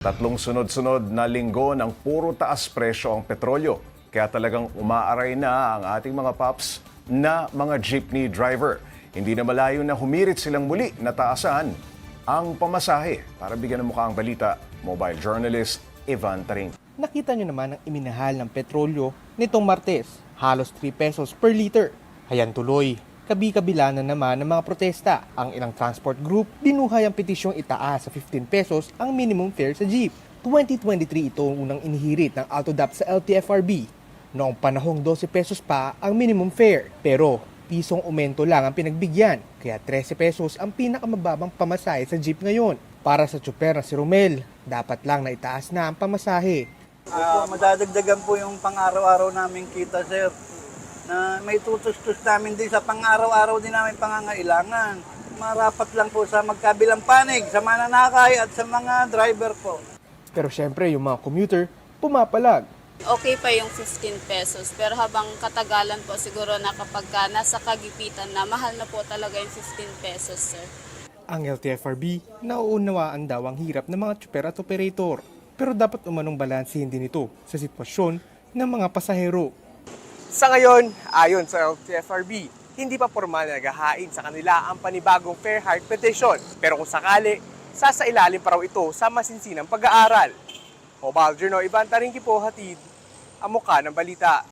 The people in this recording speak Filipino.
Tatlong sunod-sunod na linggo ng puro taas presyo ang petrolyo. Kaya talagang umaaray na ang ating mga paps na mga jeepney driver. Hindi na malayo na humirit silang muli na taasan ang pamasahe. Para bigyan ng mukha ang balita, mobile journalist Ivan Taring. Nakita nyo naman ang iminahal ng petrolyo nitong Martes, halos 3 pesos per liter. Hayan tuloy, kabi-kabila na naman ng mga protesta. Ang ilang transport group binuhay ang petisyong itaas sa 15 pesos ang minimum fare sa jeep. 2023 ito ang unang inihirit ng AutoDAP sa LTFRB. Noong panahong 12 pesos pa ang minimum fare. Pero pisong aumento lang ang pinagbigyan, kaya 13 pesos ang pinakamababang pamasahe sa jeep ngayon. Para sa tsuper na si Romel, dapat lang na itaas na ang pamasahe. Madadagdagan po yung pang-araw-araw namin kita, sir. Na may tutos-tus namin din sa pang-araw-araw din namin pangangailangan. Marapat lang po sa magkabilang panig, sa mananakay at sa mga driver po. Pero syempre yung mga commuter, pumapalag. Okay pa yung 15 pesos, pero habang katagalan po siguro na kapag nasa kagipitan na, mahal na po talaga yung 15 pesos, sir. Ang LTFRB, nauunawaan daw ang hirap ng mga tsuper at operator. Pero dapat umanong balansehin din ito sa sitwasyon ng mga pasahero. Sa ngayon, ayon sa LTFRB, hindi pa formal na naghahain sa kanila ang panibagong fair hike petition. Pero kung sakali, sasailalim pa raw ito sa masinsinang pag-aaral. Mobile Journal, Ivan Taringki po, hatid ang mukha ng balita.